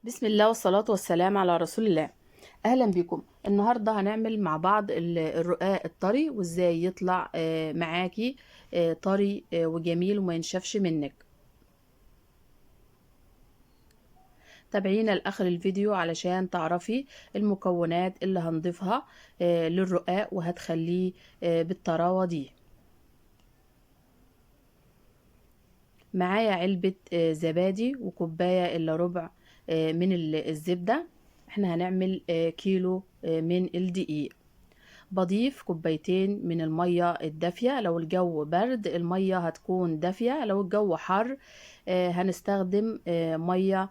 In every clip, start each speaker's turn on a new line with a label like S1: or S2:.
S1: بسم الله والصلاة والسلام على رسول الله. أهلا بكم. النهاردة هنعمل مع بعض الرقاق الطري وإزاي يطلع معاكي طري وجميل وما ينشفش منك. تابعينا لآخر الفيديو علشان تعرفي المكونات اللي هنضيفها للرقاق وهتخليه بالطراوة دي. معايا علبة زبادي وكوباية إلا ربع من الزبدة. احنا هنعمل كيلو من الدقيق. بضيف كوبايتين من المية الدافية، لو الجو برد المية هتكون دافية، لو الجو حر هنستخدم مية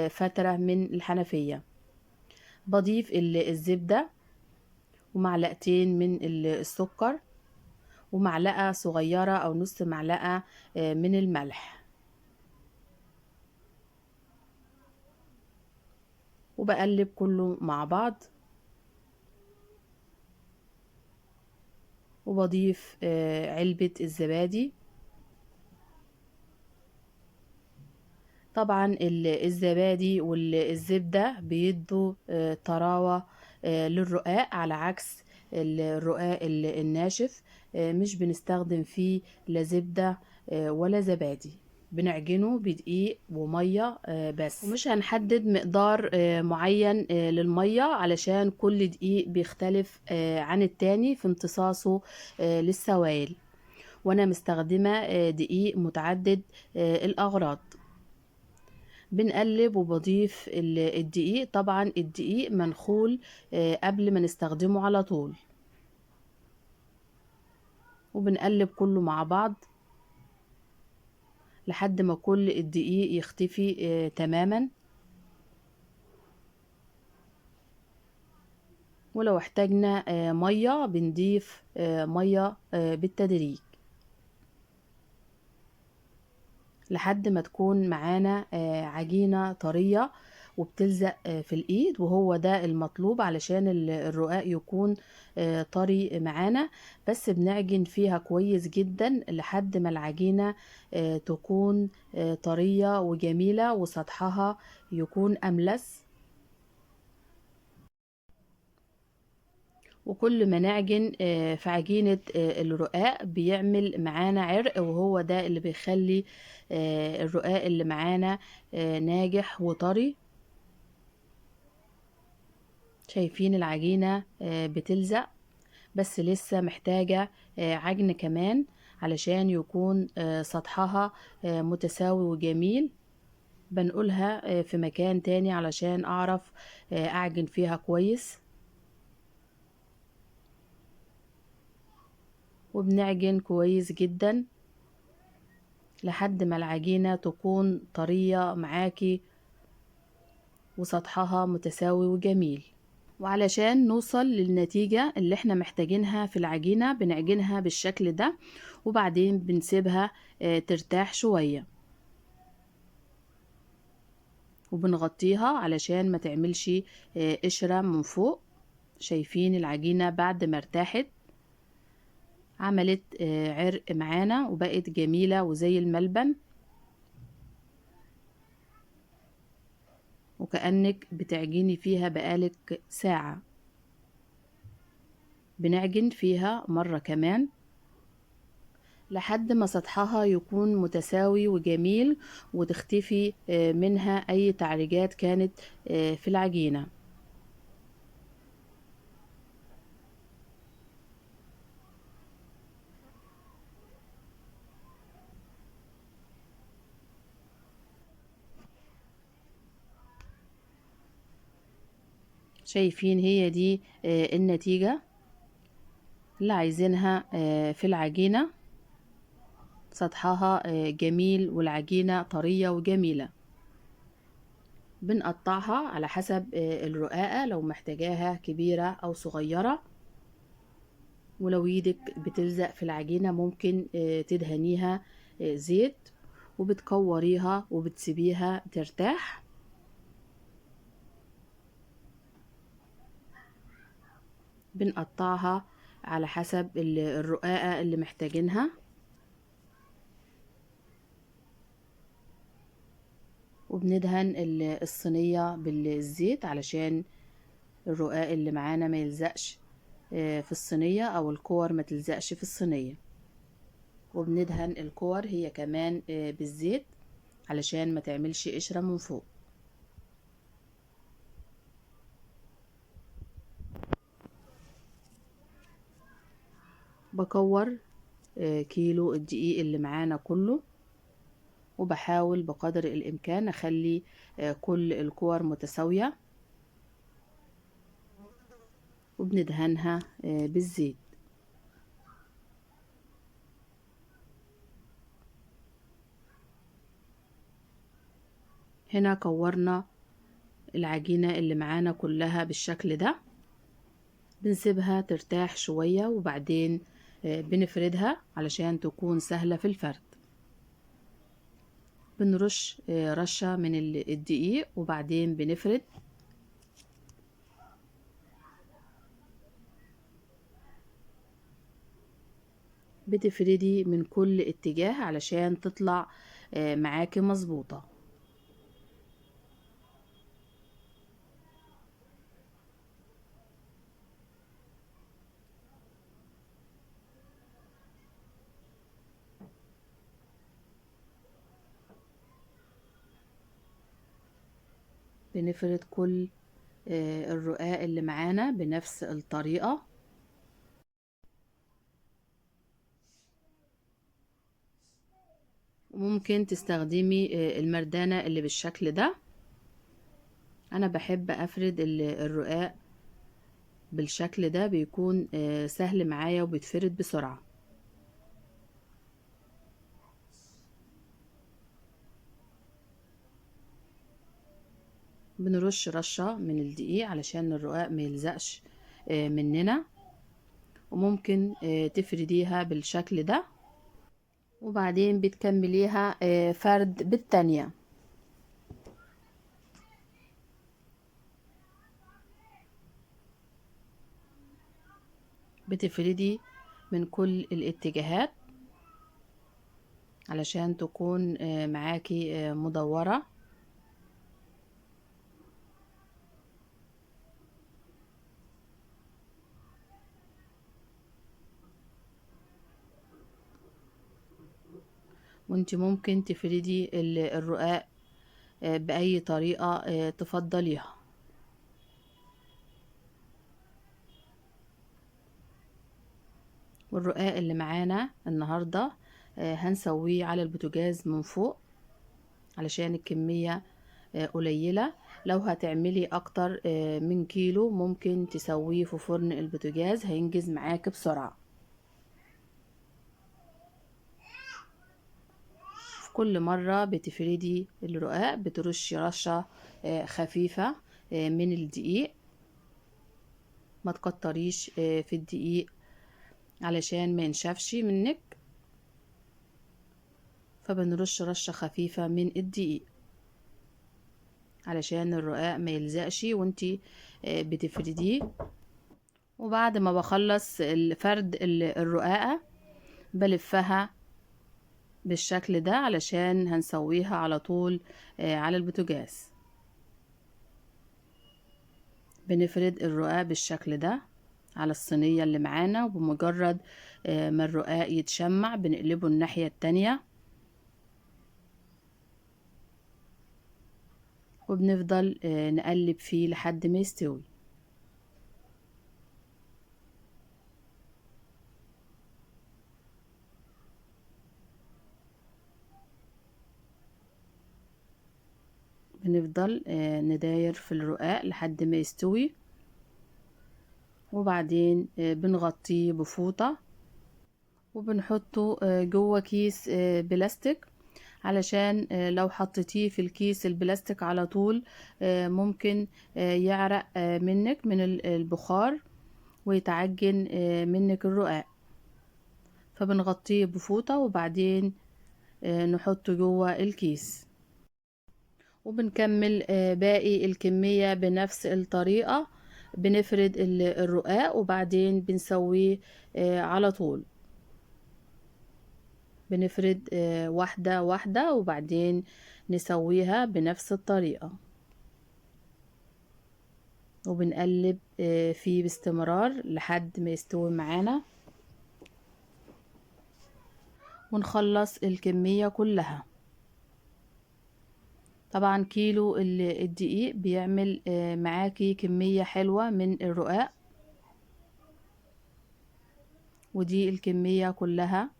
S1: فترة من الحنفية. بضيف الزبدة ومعلقتين من السكر ومعلقة صغيرة أو نص معلقة من الملح، وبقلب كله مع بعض. وبضيف علبة الزبادي. طبعا الزبادي والزبدة بيدوا طراوة للرقاق، على عكس الرقاق الناشف مش بنستخدم فيه لا زبدة ولا زبادي. بنعجنه بدقيق ومية بس، ومش هنحدد مقدار معين للمية علشان كل دقيق بيختلف عن التاني في امتصاصه للسوائل، وانا مستخدمة دقيق متعدد الأغراض. بنقلب وبضيف الدقيق. طبعا الدقيق منخول قبل ما نستخدمه على طول، وبنقلب كله مع بعض لحد ما كل الدقيق يختفي تماما. ولو احتاجنا مية بنضيف مية بالتدريج لحد ما تكون معانا عجينة طرية وبتلزق في الايد، وهو ده المطلوب علشان الرقاق يكون طري معانا. بس بنعجن فيها كويس جدا لحد ما العجينة تكون طرية وجميلة وسطحها يكون أملس. وكل ما نعجن في عجينة الرقاق بيعمل معانا عرق، وهو ده اللي بيخلي الرقاق اللي معانا ناجح وطري. شايفين العجينة بتلزق، بس لسه محتاجة عجن كمان علشان يكون سطحها متساوي وجميل. بنقولها في مكان تاني علشان أعرف أعجن فيها كويس. وبنعجن كويس جدا لحد ما العجينة تكون طرية معاكي وسطحها متساوي وجميل. وعلشان نوصل للنتيجة اللي احنا محتاجينها في العجينة بنعجنها بالشكل ده، وبعدين بنسيبها ترتاح شوية، وبنغطيها علشان ما تعملش قشرة من فوق. شايفين العجينة بعد ما ارتاحت عملت عرق معانا وبقت جميلة وزي الملبن، وكأنك بتعجني فيها بقالك ساعة. بنعجن فيها مرة كمان لحد ما سطحها يكون متساوي وجميل وتختفي منها أي تعريجات كانت في العجينة. شايفين هي دي النتيجة اللي عايزينها في العجينة. سطحها جميل والعجينة طرية وجميلة. بنقطعها على حسب الرقاقة، لو محتاجاها كبيرة أو صغيرة. ولو ايدك بتلزق في العجينة ممكن تدهنيها زيت وبتكوريها وبتسيبيها ترتاح. بنقطعها على حسب الرقاقة اللي محتاجينها، وبندهن الصينية بالزيت علشان الرقاق اللي معانا ما يلزقش في الصينية او الكور ما تلزقش في الصينية. وبندهن الكور هي كمان بالزيت علشان ما تعملش قشرة من فوق. بكور كيلو الدقيق اللي معانا كله، وبحاول بقدر الامكان اخلي كل الكور متساوية، وبندهنها بالزيت. هنا كورنا العجينة اللي معانا كلها بالشكل ده، بنسيبها ترتاح شوية وبعدين بنفردها علشان تكون سهلة في الفرد. بنرش رشة من الدقيق وبعدين بنفرد. بتفردي من كل اتجاه علشان تطلع معاكي مظبوطة. بنفرد كل الرقاق اللي معانا بنفس الطريقة. وممكن تستخدمي المردانة اللي بالشكل ده. انا بحب افرد الرقاق بالشكل ده، بيكون سهل معايا وبيتفرد بسرعة. بنرش رشة من الدقيق علشان الرقاق ما يلزقش مننا. وممكن تفرديها بالشكل ده وبعدين بتكمليها فرد بالتانية. بتفردي من كل الاتجاهات علشان تكون معاكي مدورة. وانت ممكن تفردي الرقاق بأي طريقة تفضليها. والرقاق اللي معانا النهاردة هنسويه على البوتاجاز من فوق علشان الكمية قليلة. لو هتعملي اكتر من كيلو ممكن تسويه في فرن البوتاجاز، هينجز معاك بسرعة. في كل مرة بتفردي الرقاق بترشي رشة خفيفة من الدقيق. ما تكتريش في الدقيق علشان ما ينشفش منك، فبنرش رشة خفيفة من الدقيق علشان الرقاق ما يلزقش وانتي بتفرديه. وبعد ما بخلص الفرد الرقاقة بلفها بالشكل ده علشان هنسويها على طول على البوتاجاز. بنفرد الرقاق بالشكل ده على الصينية اللي معانا، وبمجرد ما الرقاق يتشمع بنقلبه الناحية التانية، وبنفضل نقلب فيه لحد ما يستوي. بنفضل نداير في الرقاق لحد ما يستوي، وبعدين بنغطيه بفوطة وبنحطه جوه كيس بلاستيك علشان لو حطيتيه في الكيس البلاستيك على طول ممكن يعرق منك من البخار ويتعجن منك الرقاق. فبنغطيه بفوطة وبعدين نحطه جوه الكيس، وبنكمل باقي الكمية بنفس الطريقة. بنفرد الرقاق وبعدين بنسويه على طول. بنفرد واحدة واحدة وبعدين نسويها بنفس الطريقة، وبنقلب فيه باستمرار لحد ما يستوي معانا ونخلص الكمية كلها. طبعا كيلو الدقيق بيعمل معاكي كمية حلوة من الرقاق، ودي الكمية كلها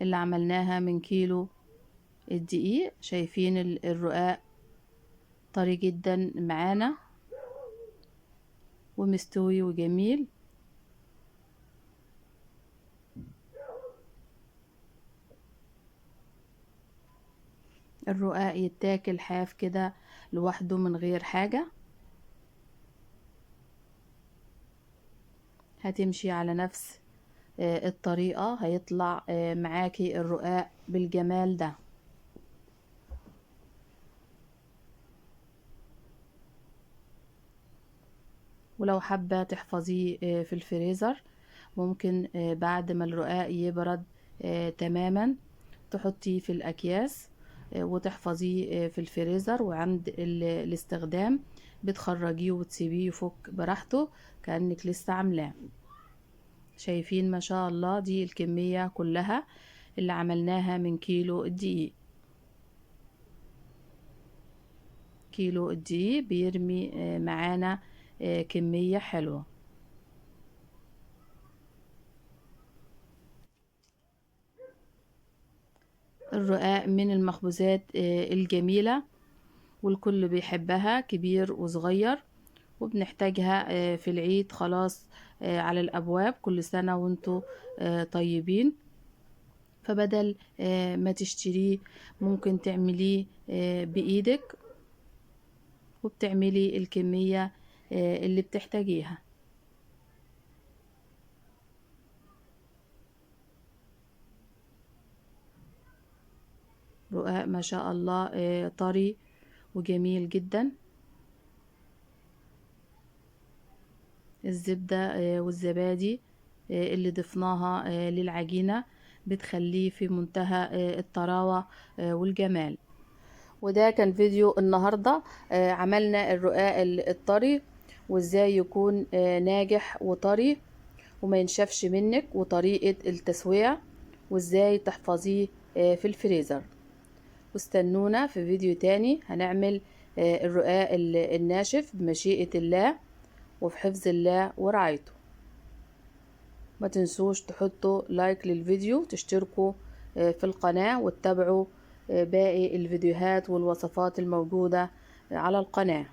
S1: اللي عملناها من كيلو الدقيق. شايفين الرقاق طري جدا معانا ومستوي وجميل. الرقاق يتاكل حاف كده لوحده من غير حاجة. هتمشي على نفس الطريقة هيطلع معاكي الرقاق بالجمال ده. ولو حابة تحفظيه في الفريزر، ممكن بعد ما الرقاق يبرد تماما تحطيه في الأكياس وتحفظيه في الفريزر، وعند الاستخدام بتخرجيه وتسيبيه يفك براحته كأنك لسه عاملاه. شايفين ما شاء الله دي الكمية كلها اللي عملناها من كيلو الدقيق. كيلو الدقيق بيرمي معانا كمية حلوة. الرقاق من المخبوزات الجميلة والكل بيحبها كبير وصغير، وبنحتاجها في العيد خلاص على الأبواب. كل سنة وانتوا طيبين. فبدل ما تشتريه ممكن تعمليه بإيدك وبتعملي الكمية اللي بتحتاجيها. رقاق ما شاء الله طري وجميل جدا. الزبدة والزبادي اللي ضفناها للعجينة بتخليه في منتهى الطراوة والجمال. وده كان فيديو النهاردة. عملنا الرقاق الطري وازاي يكون ناجح وطري وما ينشفش منك، وطريقة التسوية وازاي تحفظيه في الفريزر. واستنونا في فيديو تاني هنعمل الرقاق الناشف بمشيئة الله وفي حفظ الله ورعايته. ما تنسوش تحطوا لايك للفيديو، تشتركوا في القناة وتتابعوا باقي الفيديوهات والوصفات الموجودة على القناة.